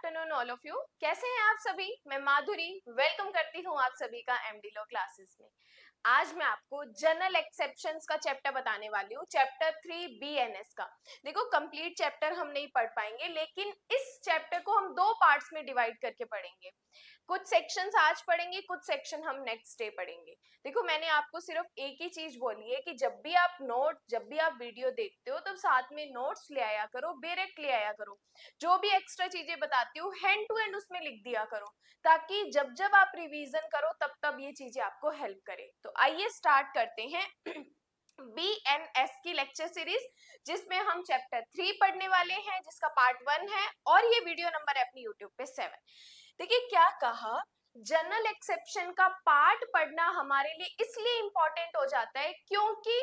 Afternoon all of you. कैसे हैं आप सभी? मैं माधुरी वेलकम करती हूँ आप सभी का एमडी लॉ क्लासेस में। आज मैं आपको जनरल एक्सेप्शंस का चैप्टर बताने वाली हूँ, चैप्टर 3 बीएनएस का। देखो, कंप्लीट चैप्टर हम नहीं पढ़ पाएंगे, लेकिन इस चैप्टर को हम दो पार्ट्स में डिवाइड करके पढ़ेंगे। कुछ सेक्शंस आज पढ़ेंगे, कुछ सेक्शन हम नेक्स्ट डे पढ़ेंगे। देखो, मैंने आपको सिर्फ एक ही चीज बोली है कि जब भी आप वीडियो देखते हो तब साथ में नोट्स ले आया करो, डायरेक्ट ले आया करो। जो भी एक्स्ट्रा चीजें बताती हूँ हैंड टू हैंड उसमें लिख दिया करो, ताकि जब जब आप रिवीजन करो तब तब ये चीजें आपको हेल्प करे। तो आइए स्टार्ट करते हैं बीएनएस की लेक्चर सीरीज, जिसमें हम चैप्टर 3 पढ़ने वाले हैं, जिसका पार्ट 1 है, और ये वीडियो नंबर है अपनी यूट्यूब पे 7। देखिए क्या कहा, जनरल एक्सेप्शन का पार्ट पढ़ना हमारे लिए इसलिए इंपॉर्टेंट हो जाता है क्योंकि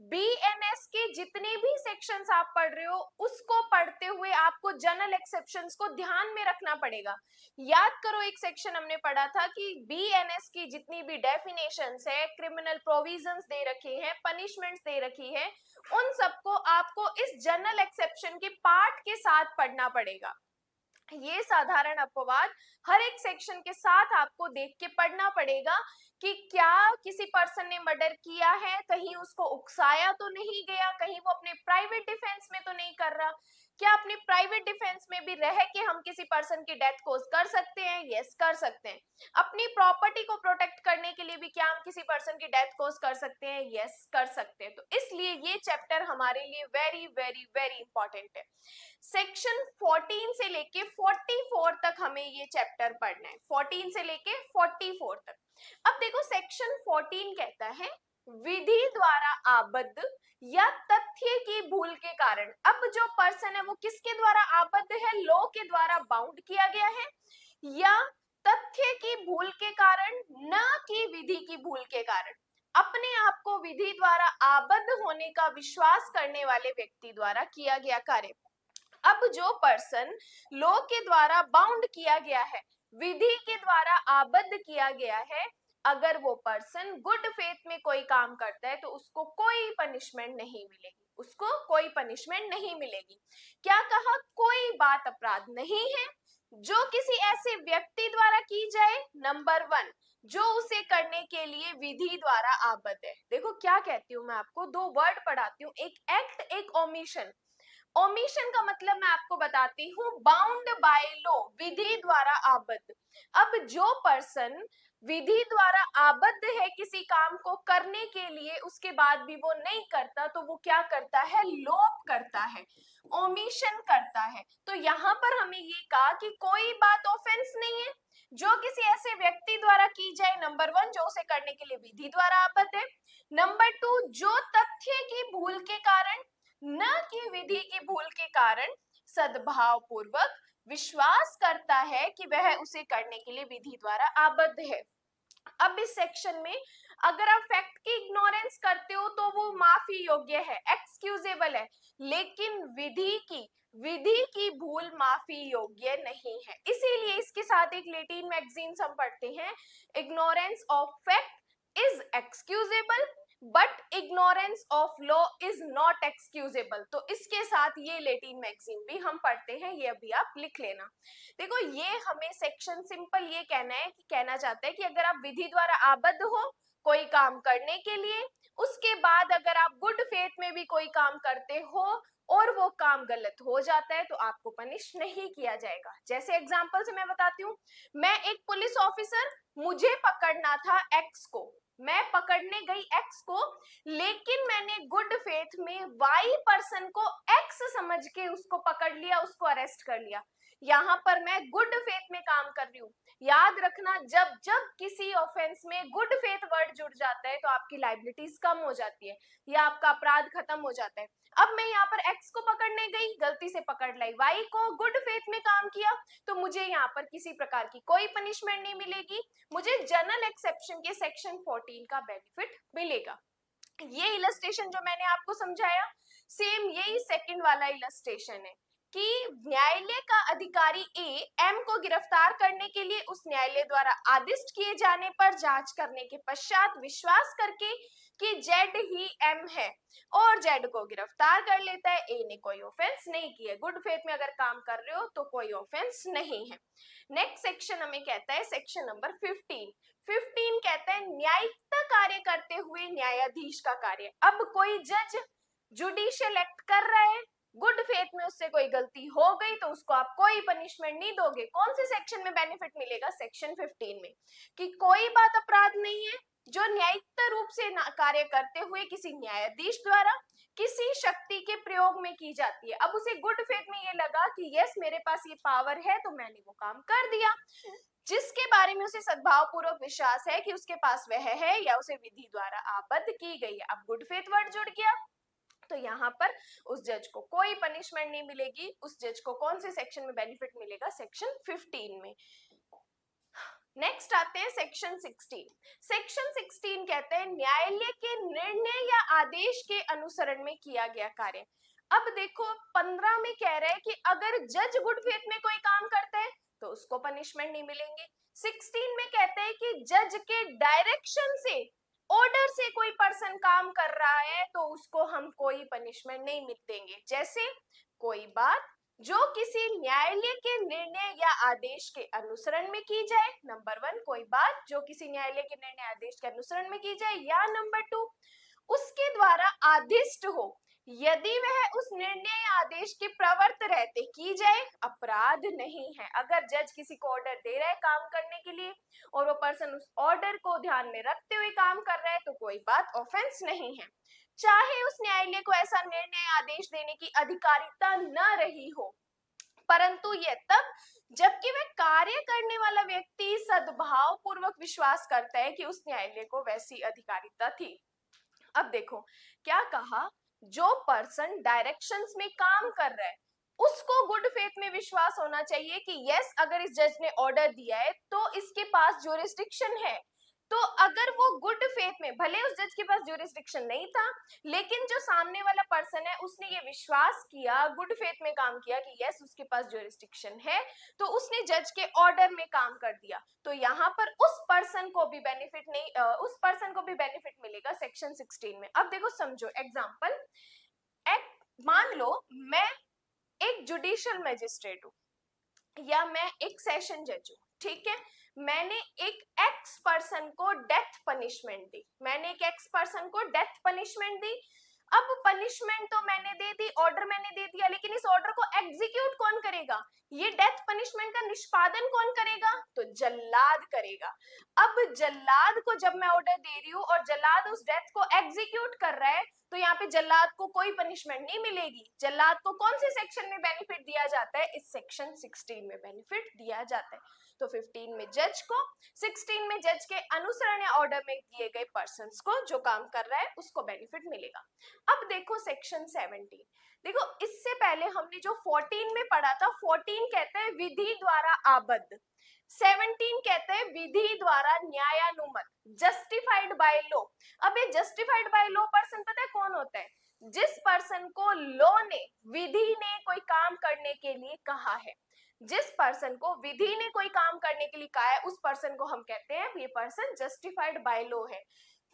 बीएनएस के जितने भी सेक्शंस आप पढ़ रहे हो उसको पढ़ते हुए आपको जनरल एक्सेप्शंस को ध्यान में रखना पड़ेगा। याद करो, एक सेक्शन हमने पढ़ा था कि बीएनएस की जितनी भी डेफिनेशंस है, क्रिमिनल प्रोविजंस दे रखे हैं, पनिशमेंट्स दे रखी है, उन सबको आपको इस जनरल एक्सेप्शन के पार्ट के साथ पढ़ना पड़ेगा। ये साधारण अपवाद हर एक सेक्शन के साथ आपको देख के पढ़ना पड़ेगा कि क्या किसी पर्सन ने मर्डर किया है, कहीं उसको उकसाया तो नहीं गया, कहीं वो अपने प्राइवेट डिफेंस में तो नहीं कर रहा। क्या अपने प्राइवेट डिफेंस में भी रह के हम किसी पर्सन की डेथ कोज कर सकते हैं? यस, कर सकते हैं। अपनी प्रॉपर्टी को प्रोटेक्ट करने के लिए भी क्या हम किसी पर्सन की डेथ कोज कर सकते हैं? यस, कर सकते हैं। तो इसलिए ये चैप्टर हमारे लिए वेरी वेरी वेरी इंपॉर्टेंट है। सेक्शन 14 से लेके 44 तक हमें ये चैप्टर पढ़ना है, 14 से लेके 44 तक। अब देखो, सेक्शन 14 कहता है विधि द्वारा आबद्ध या तथ्य की भूल के कारण। अब जो पर्सन है वो किसके द्वारा आबद्ध है? लॉ के द्वारा बाउंड किया गया है, या तथ्य की भूल के कारण, न कि विधि की भूल के कारण। अपने आप को विधि द्वारा आबद्ध होने का विश्वास करने वाले व्यक्ति द्वारा किया गया कार्य। अब जो पर्सन लॉ के द्वारा बाउंड किया गया है, विधि के द्वारा आबद्ध किया गया है, अगर वो पर्सन गुड फेथ में कोई काम करता है तो उसको कोई पनिशमेंट नहीं मिलेगी, उसको कोई पनिशमेंट नहीं मिलेगी। क्या कहा? कोई बात अपराध नहीं है जो किसी ऐसे व्यक्ति द्वारा की जाए, नंबर 1, जो उसे करने के लिए विधि द्वारा आबद्ध है। देखो क्या कहती हूँ मैं आपको, दो वर्ड पढ़ाती हूँ, एक एक्ट, एक ओमिशन। ओमिशन का मतलब मैं आपको बताती हूँ, बाउंड बाय लॉ, विधि द्वारा आबद्ध। अब जो पर्सन विधि द्वारा आबद्ध है किसी काम को करने के लिए, उसके बाद भी वो नहीं करता, तो वो क्या करता है? लोप करता है, ओमिशन करता है। तो यहाँ पर हमें ये कहा कि कोई बात ऑफेंस नहीं है जो किसी ऐसे व्यक्ति द्वारा की जाए, नंबर 1, जो उसे करने के लिए विधि द्वारा आबद्ध है, नंबर 2, जो तथ्य की भूल के कारण, न कि विधि की भूल के कारण, सद्भाव पूर्वक विश्वास करता है कि वह उसे करने के लिए विधि द्वारा आबद्ध है। अब इस सेक्शन में अगर आप फैक्ट की इग्नोरेंस करते हो तो वो माफी योग्य है, एक्सक्यूजेबल है, लेकिन विधि की भूल माफी योग्य नहीं है। इसीलिए इसके साथ एक लैटिन मैगजीन हम पढ़ते हैं, ignorance of fact is excusable but ignorance of law is not excusable. तो इसके साथ ये लैटिन मैगजीन भी हम पढ़ते हैं, ये अभी आप लिख लेना। देखो, ये हमें सेक्शन सिंपल ये कहना चाहता है कि अगर आप विधि द्वारा आबद्ध हो कोई काम करने के लिए, उसके बाद अगर आप गुड फेथ में भी कोई काम करते हो और वो काम गलत हो जाता है तो आपको पनिश नहीं किया जाएगा। जैसे एग्जांपल से मैं बताती हूँ, मैं एक पुलिस ऑफिसर, मुझे पकड़ना था एक्स को, मैं पकड़ने गई एक्स को, लेकिन मैंने गुड फेथ में वाई पर्सन को एक्स समझ के उसको पकड़ लिया, उसको अरेस्ट कर लिया। यहाँ पर मैं गुड फेथ में काम कर रही हूँ। याद रखना, जब जब किसी ऑफेंस में गुड फेथ वर्ड जुड़ जाता है तो आपकी लाइबिलिटीज कम हो जाती है या आपका अपराध खत्म हो जाता है। अब मैं यहाँ पर एक्स को पकड़ने गई, गलती से पकड़ लाई वाई को, गुड फेथ में काम किया, तो मुझे यहाँ पर किसी प्रकार की कोई पनिशमेंट नहीं मिलेगी, मुझे जनरल एक्सेप्शन के सेक्शन 14 का बेनिफिट मिलेगा। ये इलस्ट्रेशन जो मैंने आपको समझाया, सेम यही सेकंड वाला इलस्ट्रेशन है। कि न्यायालय का अधिकारी ए एम को गिरफ्तार करने के लिए उस न्यायालय द्वारा आदिष्ट किए जाने पर जांच करने के पश्चात विश्वास करके कि जेड ही एम है और जेड को गिरफ्तार कर लेता है। ए ने कोई ऑफेंस नहीं किया। गुड फेथ में अगर काम कर रहे हो तो कोई ऑफेंस नहीं है। नेक्स्ट सेक्शन हमें कहता है सेक्शन नंबर 15 कहता है न्यायिक कार्य करते हुए न्यायाधीश का कार्य। अब कोई जज जुडिशियल एक्ट कर रहा है, गुड फेथ में उससे कोई गलती हो गई तो उसको आप कोई पनिशमेंट नहीं दोगे। कौन से सेक्शन में बेनिफिट मिलेगा? सेक्शन 15 में, कि कोई बात अपराध नहीं है जो न्यायिक रूप से कार्य करते हुए किसी न्यायाधीश द्वारा किसी शक्ति के प्रयोग में की जाती है। अब उसे गुड फेथ में ये लगा कि यस मेरे पास ये पावर है तो मैंने वो काम कर दिया, जिसके बारे में उसे सद्भाव पूर्वक विश्वास है कि उसके पास वह है या उसे विधि द्वारा आबद्ध की गई है। अब गुड फेथ वर्ड जुड़ गया तो यहाँ पर उस जज को कोई पनिशमेंट नहीं मिलेगी। उस जज को कौन से सेक्शन में बेनिफिट मिलेगा? सेक्शन 15 में। नेक्स्ट आते हैं सेक्शन 16। सेक्शन 16 कहते हैं न्यायालय के निर्णय या आदेश के अनुसरण में किया गया कार्य। अब देखो 15 में कह रहा है कि अगर जज गुड फेथ में कोई काम करता है तो उसको पनिशमेंट नहीं मिलेंगे। 16 में कहते हैं कि जज के डायरेक्शन से, ऑर्डर से कोई पर्सन काम कर रहा है तो उसको हम कोई पनिशमेंट नहीं देंगे। जैसे कोई बात जो किसी न्यायालय के निर्णय या आदेश के अनुसरण में की जाए। नंबर 1, कोई बात जो किसी न्यायालय के निर्णय आदेश के अनुसरण में की जाए, या नंबर 2, उसके द्वारा आदिष्ट हो यदि वह उस निर्णय आदेश के प्रवर्त रहते की जाए, अपराध नहीं है। अगर जज किसी को ऑर्डर दे रहा है काम करने के लिए और वो पर्सन उस ऑर्डर को ध्यान में रखते हुए काम कर रहा है तो कोई बात ऑफेंस नहीं है, चाहे उस न्यायालय को ऐसा निर्णय आदेश देने की अधिकारिता न रही हो, परंतु यह तब जबकि वह कार्य करने वाला व्यक्ति सद्भाव पूर्वक विश्वास करता है कि उस न्यायालय को वैसी अधिकारिता थी। अब देखो क्या कहा, जो पर्सन डायरेक्शंस में काम कर रहा है उसको गुड फेथ में विश्वास होना चाहिए कि यस अगर इस जज ने ऑर्डर दिया है तो इसके पास ज्यूरिसडिक्शन है। तो अगर वो गुड फेथ में, भले उस जज के पास ज्यूरिसडिक्शन नहीं था, लेकिन जो सामने वाला पर्सन है उसने ये विश्वास किया, गुड फेथ में काम किया कि यस उसके पास ज्यूरिसडिक्शन है, तो उसने जज के ऑर्डर में काम कर दिया, तो यहाँ पर उस पर्सन को भी बेनिफिट नहीं, उस पर्सन को भी बेनिफिट मिलेगा सेक्शन 16 में। अब देखो समझो एग्जाम्पल, मान लो मैं एक जुडिशियल मैजिस्ट्रेट हूँ या मैं एक सेशन जज हूँ, ठीक है, मैंने एक एक्स पर्सन को डेथ पनिशमेंट दी, अब पनिशमेंट तो मैंने दे दी, ऑर्डर मैंने दे दिया, लेकिन इस ऑर्डर को एग्जीक्यूट कौन करेगा? ये डेथ पनिशमेंट का निष्पादन कौन करेगा? तो जल्लाद करेगा। अब जल्लाद को जब मैं ऑर्डर दे रही हूँ और जल्लाद उस डेथ को एग्जीक्यूट कर रहा है तो यहाँ पे जल्लाद को कोई पनिशमेंट नहीं मिलेगी। जल्लाद को कौन से सेक्शन में बेनिफिट दिया जाता है? इस सेक्शन 16 में बेनिफिट दिया जाता है। तो 15 में जज को, 16 में जज के अनुसरण या ऑर्डर में दिए गए पर्संस को जो काम कर रहा है उसको बेनिफिट मिलेगा। अब देखो सेक्शन 17, देखो इससे पहले हमने जो 14 में पढ़ा था, 14 कहते हैं विधि द्वारा आबद्ध, 17 कहते हैं विधि द्वारा न्यायानुमत, जस्टिफाइड बाय लॉ। अब ये जस्टिफाइड बाय लॉ पर्सन पता है कौन होता है? जिस पर्सन को लॉ ने, विधि ने कोई काम करने के लिए कहा है, जिस पर्सन को विधि ने कोई काम करने के लिए कहा है उस पर्सन को हम कहते हैं ये पर्सन जस्टिफाइड बाय लॉ है।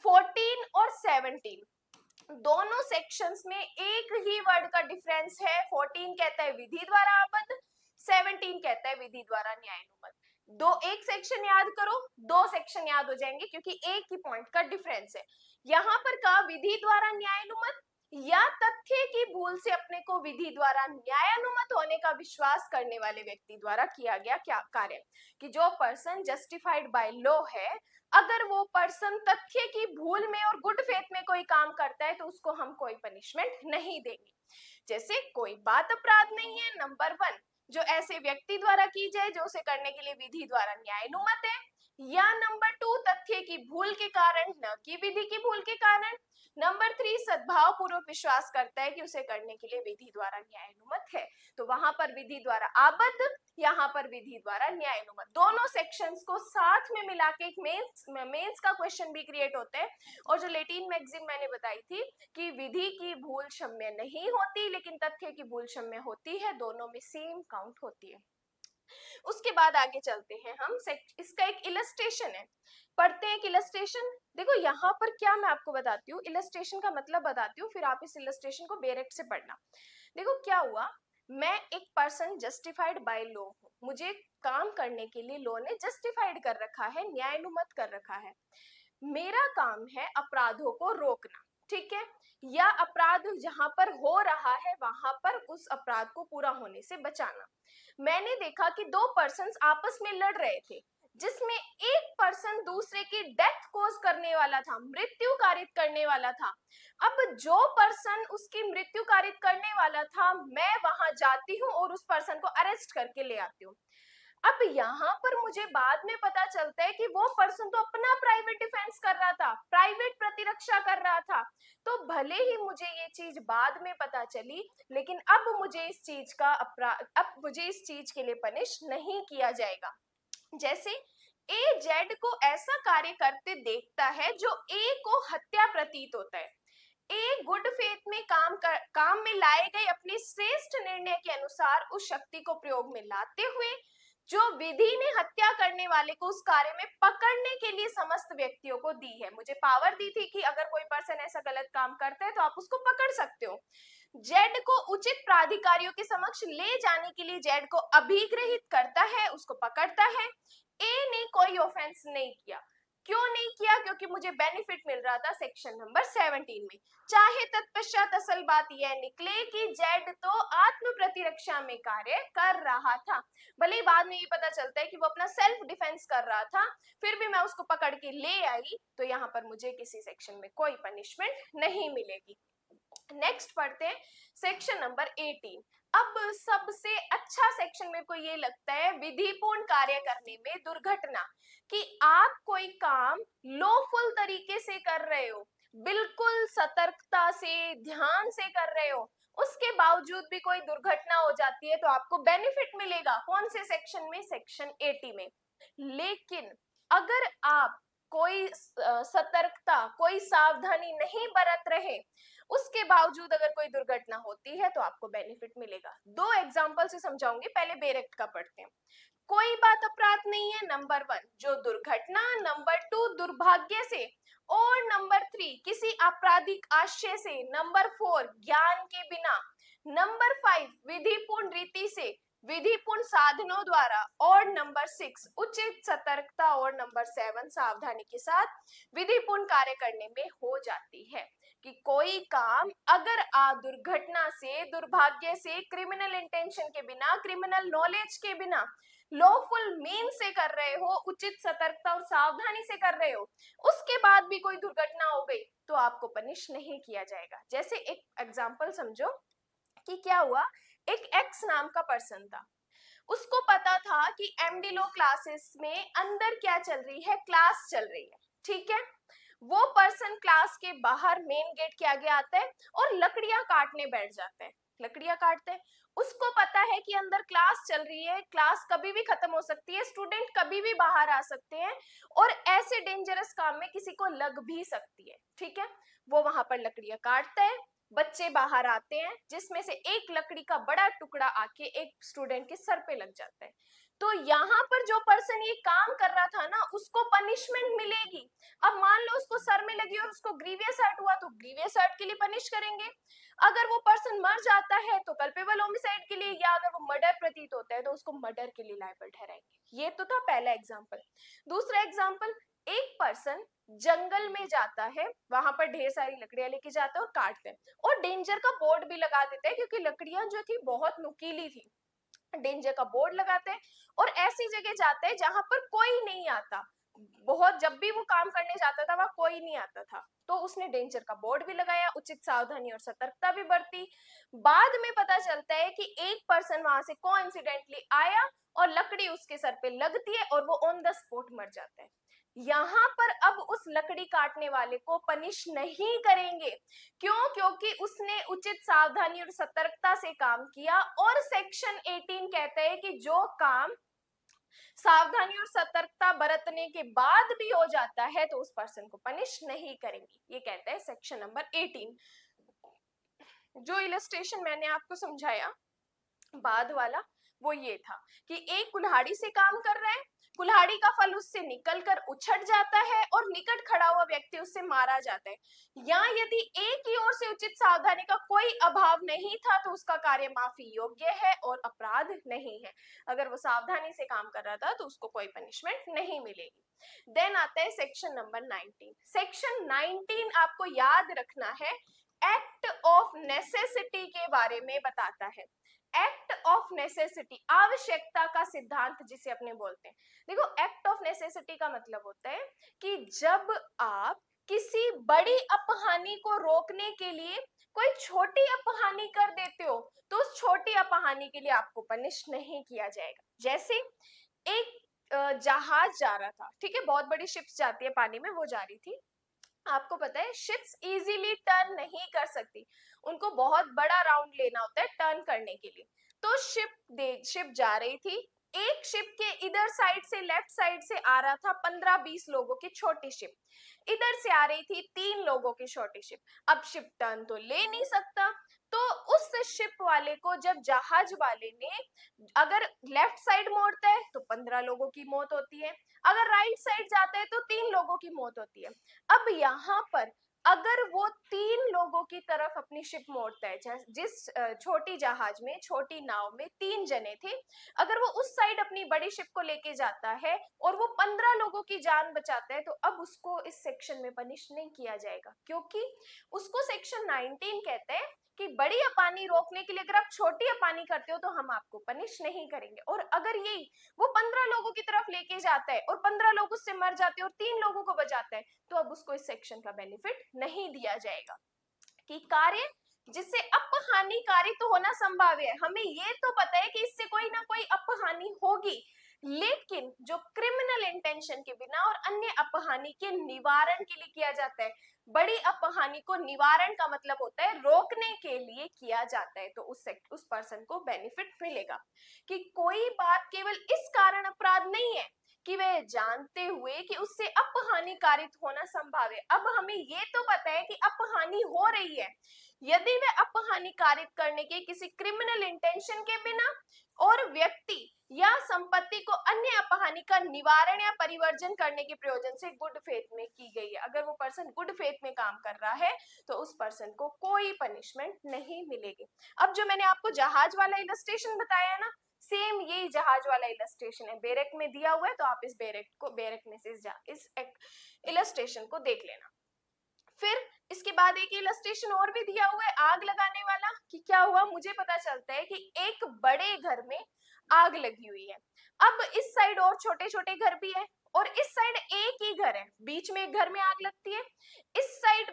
14 और 17 दोनों सेक्शंस में एक ही वर्ड का डिफरेंस है। 14 कहता है विधि द्वारा आबद्ध, 17 कहता है विधि द्वारा न्यायानुमत। दो एक सेक्शन याद करो, दो सेक्शन याद हो जाएंगे क्योंकि एक ही पॉइंट का डिफरेंस है। यहाँ पर कहा विधि द्वारा न्यायानुमत या तथ्य की भूल से अपने को विधि द्वारा न्यायानुमत होने का विश्वास करने वाले व्यक्ति द्वारा किया गया क्या कार्य, कि जो पर्सन जस्टिफाइड बाय लॉ है अगर वो पर्सन तथ्य की भूल में और गुड फेथ में कोई काम करता है तो उसको हम कोई पनिशमेंट नहीं देंगे। जैसे कोई बात अपराध नहीं है, नंबर 1 जो ऐसे व्यक्ति द्वारा की जाए जो उसे करने के लिए विधि द्वारा न्यायानुमत है, या नंबर 2 तथ्य की भूल के कारण, न कि विधि की भूल के कारण। नंबर 3 सद्भाव पूर्वक विश्वास करता है कि उसे करने के लिए विधि द्वारा न्याय अनुमत है। तो वहां पर विधि द्वारा आबद्ध, यहाँ पर विधि द्वारा न्याय अनुमत, दोनों सेक्शंस को साथ में मिला के एक मेंस का क्वेश्चन भी क्रिएट होता है। और जो लेटिन मैगजीन मैंने बताई थी कि विधि की भूल क्षम्य नहीं होती लेकिन तथ्य की भूल क्षम्य होती है, दोनों में सेम काउंट होती है। उसके बाद आगे चलते हैं हम, इसका एक इलस्ट्रेशन है, पढ़ते हैं एक इलस्ट्रेशन। देखो यहाँ पर क्या मैं आपको बताती हूँ, इलस्ट्रेशन का मतलब बताती हूँ, फिर आप इस इलस्ट्रेशन को डायरेक्ट से पढ़ना। देखो क्या हुआ, मैं एक पर्सन जस्टिफाइड बाय लॉ हूँ, मुझे काम करने के लिए लॉ ने जस्टिफाइड कर रखा है, न्यायानुमत कर रखा है। मेरा काम है अपराधों को रोकना, ठीक है, या अपराध जहां पर हो रहा है वहां पर उस अपराध को पूरा होने से बचाना। मैंने देखा कि दो पर्सन्स आपस में लड़ रहे थे, जिसमें एक पर्सन दूसरे की डेथ कॉज करने वाला था, मृत्यु कारित करने वाला था। अब जो पर्सन उसकी मृत्यु कारित करने वाला था, मैं वहां जाती हूँ और उस पर्सन को अरेस्ट करके ले आती हूँ। अब यहाँ पर मुझे बाद में पता चलता है कि वो पर्सन तो अपना प्राइवेट डिफेंस कर रहा था, प्राइवेट प्रतिरक्षा कर रहा था। तो भले ही मुझे ये चीज बाद में पता चली, लेकिन अब मुझे इस चीज का अपराध, अब मुझे इस चीज के लिए पनिश नहीं किया जाएगा। जैसे ए जेड को ऐसा कार्य करते देखता है जो ए को हत्या प्रतीत होता है। ए गुड फेथ में काम में लाए गए अपने श्रेष्ठ निर्णय के अनुसार उस शक्ति को प्रयोग में लाते हुए जो विधि ने हत्या करने वाले को उस कार्य में पकड़ने के लिए समस्त व्यक्तियों को दी है। मुझे पावर दी थी कि अगर कोई पर्सन ऐसा गलत काम करता है तो आप उसको पकड़ सकते हो। जेड को उचित प्राधिकारियों के समक्ष ले जाने के लिए जेड को अभिग्रहित करता है, उसको पकड़ता है। ए ने कोई ऑफेंस नहीं किया। क्यों नहीं किया? क्योंकि मुझे बेनिफिट मिल रहा था सेक्शन नंबर 17 में। चाहे तत्पश्चात असल बात यह निकले कि जेड तो आत्म प्रतिरक्षा में कार्य कर रहा था, भले ही बाद में ये पता चलता है कि वो अपना सेल्फ डिफेंस कर रहा था, फिर भी मैं उसको पकड़ के ले आई, तो यहाँ पर मुझे किसी सेक्शन में कोई पनिशमेंट नहीं मिलेगी। नेक्स्ट पढ़ते हैं सेक्शन नंबर 18। अब सबसे अच्छा सेक्शन मेरे को ये लगता है विधिपूर्ण कार्य करने में दुर्घटना, कि आप कोई काम लॉफुल तरीके से कर रहे हो, बिल्कुल सतर्कता से ध्यान से कर रहे हो, उसके बावजूद भी कोई दुर्घटना हो जाती है तो आपको बेनिफिट मिलेगा। कौन से सेक्शन में? सेक्शन 80 में। लेकिन अगर आप कोई सतर्कता, कोई सावधानी नहीं बरत रहे, उसके बावजूद अगर कोई दुर्घटना होती है तो आपको बेनिफिट मिलेगा। दो एग्जांपल से समझाऊंगी, पहले बेरेक्ट का पढ़ते हैं। कोई बात अपराध नहीं है, नंबर 1 जो दुर्घटना, नंबर 2 दुर्भाग्य से, और नंबर 3 किसी आपराधिक आशय से, नंबर 4 ज्ञान के बिना, नंबर 5 विधिपूर्ण रीति से, विधिपूर्ण साधनों द्वारा, और नंबर 6 उचित सतर्कता, और नंबर 7 सावधानी के साथ विधिपूर्ण कार्य करने में हो जाती है। कि कोई काम अगर दुर्घटना से, दुर्भाग्य से, क्रिमिनल इंटेंशन के बिना, क्रिमिनल नॉलेज के बिना, लॉफुल मीन से कर रहे हो, उचित सतर्कता और सावधानी से कर रहे हो, उसके बाद भी कोई दुर्घटना हो गई तो आपको पनिश नहीं किया जाएगा। जैसे एक एग्जांपल समझो कि क्या हुआ, एक एक्स नाम का पर्सन था, उसको पता था कि एमडी लॉ क्लासेस में अंदर क्या चल रही है, क्लास चल रही है, ठीक है। वो पर्सन क्लास के बाहर मेन गेट के आगे आता है और लकड़ियां काटने बैठ जाते हैं, लकड़ियां काटते हैं। उसको पता है कि अंदर क्लास चल रही है, क्लास कभी भी खत्म हो सकती है, स्टूडेंट कभी भी बाहर आ सकते हैं, और ऐसे डेंजरस काम में किसी को लग भी सकती है, ठीक है। वो वहां पर लकड़ियां काटता है, बच्चे बाहर आते हैं, जिसमें से एक लकड़ी का बड़ा टुकड़ा आके एक स्टूडेंट के सर पे लग जाता है। तो यहाँ पर जो पर्सन ये काम कर रहा था ना, उसको पनिशमेंट मिलेगी। अब मान लो उसको सर में लगी और उसको ग्रीवियस हर्ट हुआ तो ग्रीवियस हर्ट के लिए पनिश करेंगे। अगर वो पर्सन मर जाता है तो कल्पेबल होमिसाइड के लिए, या अगर वो मर्डर प्रतीत होता है तो उसको मर्डर के लिए लायबल ठहराएंगे। ये तो था पहला एग्जाम्पल। दूसरा एग्जाम्पल, एक पर्सन जंगल में जाता है, वहां पर ढेर सारी लकड़ियां लेके जाता है और काटते हैं, और डेंजर का बोर्ड भी लगा देते हैं क्योंकि लकड़ियां जो थी बहुत नुकीली थी, डेंजर का बोर्ड लगाते हैं और ऐसी जगह जाते हैं जहां पर कोई नहीं आता। बहुत जब भी वो काम करने जाता था वहां कोई नहीं आता था, तो उसने डेंजर का बोर्ड भी लगाया, उचित सावधानी और सतर्कता भी बरती। बाद में पता चलता है कि एक पर्सन वहां से कोइंसिडेंटली आया और लकड़ी उसके सर पे लगती है और वो ऑन द स्पॉट मर जाता है। यहाँ पर अब उस लकड़ी काटने वाले को पनिश नहीं करेंगे। क्यों? क्योंकि उसने उचित सावधानी और सतर्कता से काम किया, और सेक्शन 18 कहता है कि जो काम सावधानी और सतर्कता बरतने के बाद भी हो जाता है तो उस पर्सन को पनिश नहीं करेंगे। ये कहता है सेक्शन नंबर 18। जो इलस्ट्रेशन मैंने आपको समझाया बाद वाला, वो ये था कि एक कुल्हाड़ी से काम कर रहा है, कुल्हाड़ी का फल उससे निकलकर उछट जाता है और निकट खड़ा हुआ व्यक्ति उससे मारा जाता है। या यदि एक की ओर से उचित सावधानी का कोई अभाव नहीं था तो उसका कार्य माफी योग्य है और अपराध नहीं है। अगर वो सावधानी से काम कर रहा था तो उसको कोई पनिशमेंट नहीं मिलेगी। देन आता है सेक्शन नंबर 19। सेक्शन 19 आपको याद रखना है, एक्ट ऑफ नेसेसिटी के बारे में बताता है। एक्ट ऑफ नेसेसिटी, आवश्यकता का सिद्धांत जिसे अपने बोलते हैं। देखो, एक्ट ऑफ नेसेसिटी का मतलब होता है कि जब आप किसी बड़ी अपहानि को रोकने के लिए कोई छोटी अपहानि कर देते हो तो उस छोटी अपहानि के लिए आपको पनिश नहीं किया जाएगा। जैसे एक जहाज जा रहा था, ठीक है, बहुत बड़ी शिप्स जाती है पानी में, वो जा रही थी। आपको पता है शिप्स इजीली टर्न नहीं कर सकती, उनको बहुत बड़ा राउंड लेना होता है टर्न करने के लिए। तो शिप जा रही थी, एक शिप के इधर साइड से, लेफ्ट साइड से आ रहा था 15-20 लोगों की छोटी शिप, इधर से आ रही थी 3 लोगों की छोटी शिप। अब शिप टर्न तो ले नहीं सकता, तो उस शिप वाले को जब जहाज वाले ने अगर लेफ्ट साइड मोड़ता है तो 15 लोगों की मौत होती है, अगर राइट साइड जाता है तो 3 लोगों की मौत होती है। अब यहाँ पर अगर वो 3 लोगों की तरफ अपनी शिप मोड़ता है, जिस छोटी जहाज में, छोटी नाव में 3 जने थे, अगर वो उस साइड अपनी बड़ी शिप को लेके जाता है और वो 15 लोगों की जान बचाता है, तो अब उसको इस सेक्शन में पनिश नहीं किया जाएगा, क्योंकि उसको सेक्शन 19 कहते हैं कि बड़ी अपानी रोकने के लिए अगर आप छोटी अपानी करते हो तो हम आपको पनिश नहीं करेंगे। और अगर यही वो 15 लोगों की तरफ लेके जाता है और 15 लोग उससे मर जाते हैं और 3 लोगों को बचाता है, तो अब उसको इस सेक्शन का बेनिफिट नहीं दिया जाएगा। कि कार्य जिससे अपहानिकारी तो होना संभाव्य है, हमें ये तो पता है कि इससे कोई ना कोई अपहानि होगी, लेकिन जो क्रिमिनल इंटेंशन के बिना और अन्य अपहानि के निवारण के लिए किया जाता है, बड़ी अपहानि को निवारण का मतलब होता है रोकने के लिए किया जाता है, तो उस पर्सन को बेनिफिट मिलेगा। कि कोई बात केवल इस कारण अपराध नहीं है कि वह जानते हुए कि उससे अपहानि कारित होना संभव है। अब हमें ये तो पता है कि अपहानि हो रही है, यदि वह अपहानि कारित करने के किसी क्रिमिनल इंटेंशन के बिना और व्यक्ति या संपत्ति को अन्य अपहानि का निवारण या परिवर्जन करने के प्रयोजन से गुड फेथ में की गई है, अगर वो पर्सन गुड फेथ में काम कर रहा है तो उस पर्सन को कोई पनिशमेंट नहीं मिलेगी। अब जो मैंने आपको जहाज वाला इलस्ट्रेशन बताया ना, सेम यही जहाज वाला इलस्ट्रेशन है, बेरेक में दिया हुआ है, तो आप इस बेरेक में से इस इलस्ट्रेशन को देख लेना। फिर इसके बाद एक इलस्ट्रेशन और भी दिया हुआ है आग लगाने वाला, कि क्या हुआ, मुझे पता चलता है कि एक बड़े घर में आग लगी हुई है। अब इस साइड और छोटे छोटे घर भी है और इस साइड एक ही घर है, बीच में एक घर में आग लगती है। इस साइड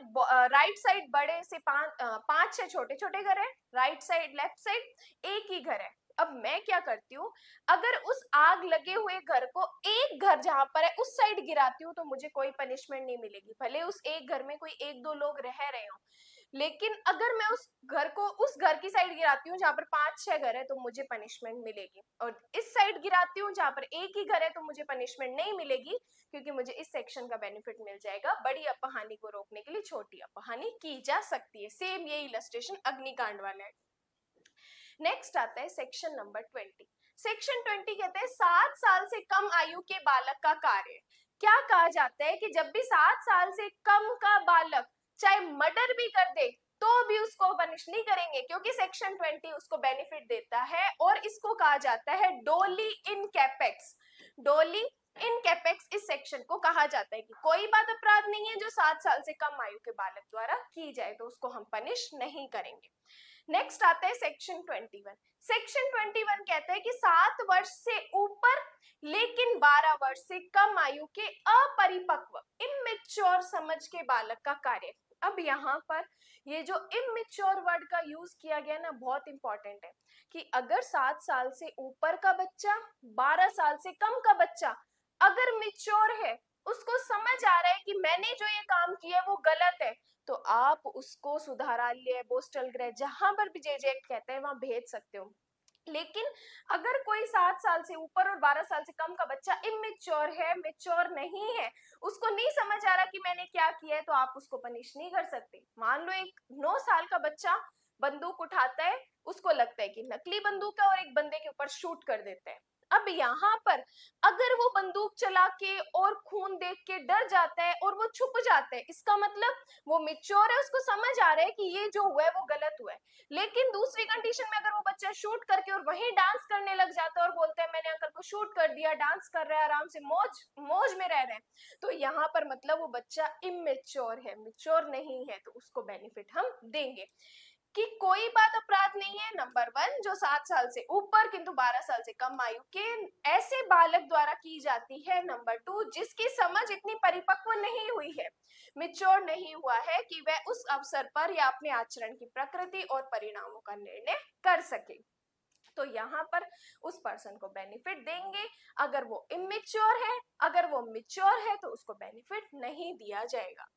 राइट साइड बड़े से 5-6 छोटे छोटे घर है, राइट साइड लेफ्ट साइड एक ही घर है। अब मैं क्या करती हूँ, अगर उस आग लगे हुए घर को एक घर जहां पर है उस साइड गिराती हूँ तो मुझे कोई पनिशमेंट नहीं मिलेगी, भले उस एक घर में कोई 1-2 लोग रह रहे हो। लेकिन अगर मैं उस घर की साइड गिराती हूँ जहां पर 5-6 घर है तो मुझे पनिशमेंट मिलेगी, और इस साइड गिराती हूँ जहां पर एक ही घर है तो मुझे पनिशमेंट नहीं मिलेगी, क्योंकि मुझे इस सेक्शन का बेनिफिट मिल जाएगा। बड़ी अपहानि को रोकने के लिए छोटी अपहानि की जा सकती है। सेम ये इलस्ट्रेशन अग्निकांड वाला है। नेक्स्ट आता है सेक्शन नंबर 20। सेक्शन 20 कहते हैं 7 साल से कम आयु के बालक का कार्य। क्या कहा जाता है कि जब भी 7 साल से कम का बालक चाहे मर्डर भी कर दे तो भी उसको पनिश नहीं करेंगे, क्योंकि सेक्शन 20 उसको बेनिफिट देता है, और इसको कहा जाता है डोली इन कैपेक्स। डोली इन कैपेक्स इस सेक्शन को कहा जाता है कि कोई बात अपराध नहीं है जो 7 साल से कम आयु के बालक द्वारा की जाए, तो उसको हम पनिश नहीं करेंगे। नेक्स्ट आता है सेक्शन 21। सेक्शन 21 कहता है कि 7 वर्ष से ऊपर लेकिन 12 वर्ष से कम आयु के अपरिपक्व इमेच्योर समझ के बालक का कार्य। अब यहाँ पर ये जो इमेच्योर वर्ड का यूज किया गया ना, बहुत इंपॉर्टेंट है कि अगर 7 साल से ऊपर का बच्चा, 12 साल से कम का बच्चा अगर मेच्योर है, उसको समझ आ रहा है कि मैंने जो ये काम किया है वो गलत है, तो आप उसको सुधारालय, पोस्टल गृह, जहां पर भी जे कहते हैं वहां भेज सकते हो। लेकिन अगर कोई 7 साल से ऊपर और 12 साल से कम का बच्चा इमेच्योर है, मेच्योर नहीं है, उसको नहीं समझ आ रहा कि मैंने क्या किया है, तो आप उसको पनिश नहीं कर सकते। मान लो एक 9 साल का बच्चा बंदूक उठाता है, उसको लगता है कि नकली बंदूक है और एक बंदे के ऊपर शूट कर देता है। अब यहाँ पर अगर वो बंदूक चला के और खून देख के डर जाता है और वो छुप जाता है, इसका मतलब वो मेच्योर है, उसको समझ आ रहा है कि ये जो हुआ है वो गलत हुआ है। लेकिन दूसरी कंडीशन में अगर वो बच्चा शूट करके और वहीं डांस करने लग जाता है और बोलता है मैंने अंकल को शूट कर दिया, डांस कर रहा है, आराम से मौज मौज में रह रहे हैं, तो यहाँ पर मतलब वो बच्चा इमेच्योर है, मेच्योर नहीं है, तो उसको बेनिफिट हम देंगे। कि कोई बात अपराध नहीं है, नंबर 1 जो 7 साल से ऊपर किंतु 12 साल से कम आयु के ऐसे बालक द्वारा की जाती है। नंबर 2 जिसकी समझ इतनी परिपक्व नहीं हुई है, मेच्योर नहीं हुआ है कि वह उस अवसर पर या अपने आचरण की प्रकृति और परिणामों का निर्णय कर सके, तो यहाँ पर उस पर्सन को बेनिफिट देंगे। अगर वो इमेच्योर है, अगर वो मेच्योर है, तो उसको बेनिफिट नहीं दिया जाएगा।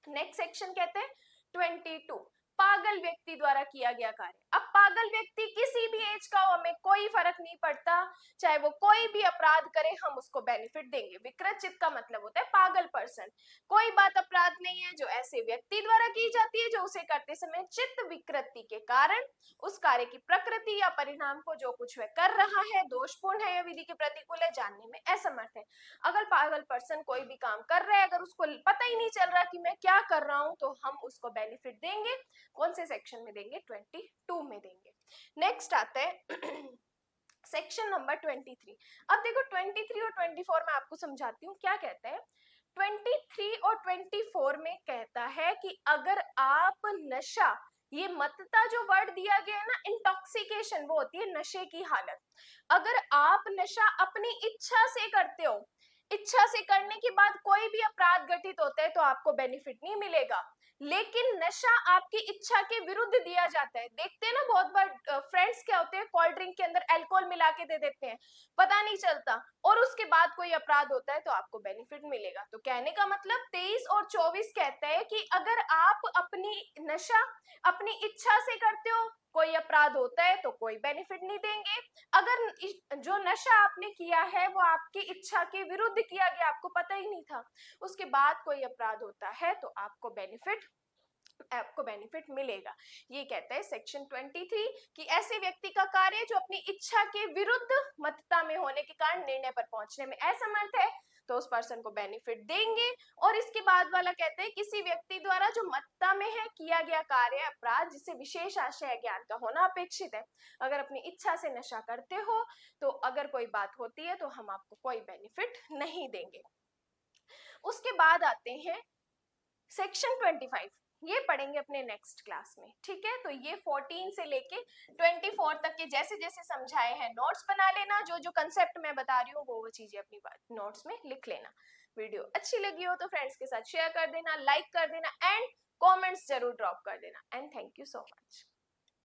नेक्स्ट सेक्शन कहते हैं 22 पागल व्यक्ति द्वारा किया गया कार्य। अब पागल व्यक्ति किसी भी एज का हो, हमें कोई फर्क नहीं पड़ता, चाहे वो कोई भी अपराध करे, हम उसको बेनिफिट देंगे। विकृत चित्त का मतलब होता है पागल पर्सन। कोई बात अपराध नहीं है जो ऐसे व्यक्ति द्वारा की जाती है जो उसे करते समय चित्त विकृति के कारण उस कार्य की प्रकृति या परिणाम को जो कुछ वह कर रहा है दोषपूर्ण है या विधि के प्रतिकूल है जानने में असमर्थ है। अगर पागल पर्सन कोई भी काम कर रहा है, अगर उसको पता ही नहीं चल रहा कि मैं क्या कर रहा हूं, तो हम उसको बेनिफिट देंगे। कौन से सेक्शन में देंगे? 22 में देंगे। नेक्स्ट आता है सेक्शन नंबर 23। अब देखो 23 और 24 में आपको समझाती हूँ क्या कहते हैं। 23 और 24 में कहता है कि अगर आप नशा, ये मतता जो वर्ड दिया गया है ना, इंटॉक्सिकेशन, वो होती है नशे की हालत। अगर आप नशा अपनी इच्छा से करते हो, इच्छा से करने के बाद कोई भी अपराध घटित होता है, तो आपको बेनिफिट नहीं मिलेगा। लेकिन नशा आपकी इच्छा के विरुद्ध दिया जाता है। देखते हैं ना बहुत बार फ्रेंड्स क्या होते हैं, कोल्ड ड्रिंक के अंदर अल्कोहल मिला के दे देते हैं, पता नहीं चलता, और उसके बाद कोई अपराध होता है तो आपको बेनिफिट मिलेगा। तो कहने का मतलब 23 और 24 कहता है कि अगर आप अपनी नशा अपनी इच्छा से करते हो, कोई अपराध होता है तो कोई बेनिफिट नहीं देंगे। अगर जो नशा आपने किया है वो आपकी इच्छा के विरुद्ध किया गया, आपको पता ही नहीं था, उसके बाद कोई अपराध होता है, तो आपको बेनिफिट मिलेगा। ये कहता है सेक्शन 23 कि ऐसे व्यक्ति का कार्य जो अपनी इच्छा के विरुद्ध मतता में होने के कारण निर्णय पर पहुंचने में असमर्थ है, तो उस पर्सन को बेनिफिट देंगे। और इसके बाद वाला कहते हैं किसी व्यक्ति द्वारा जो मतता में है किया गया कार्य अपराध जिससे विशेष आशय ज्ञान का होना अपेक्षित है। अगर अपनी इच्छा से नशा करते हो, तो अगर कोई बात होती है तो हम आपको कोई बेनिफिट नहीं देंगे। उसके बाद आते हैं सेक्शन 25, ये पढ़ेंगे अपने नेक्स्ट क्लास में, ठीक है। तो ये 14 से लेके 24 तक के जैसे जैसे समझाए हैं नोट्स बना लेना, जो जो कंसेप्ट मैं बता रही हूँ वो चीजें अपनी नोट्स में लिख लेना। वीडियो अच्छी लगी हो तो फ्रेंड्स के साथ शेयर कर देना, लाइक कर देना एंड कमेंट्स जरूर ड्रॉप कर देना। And thank you so much.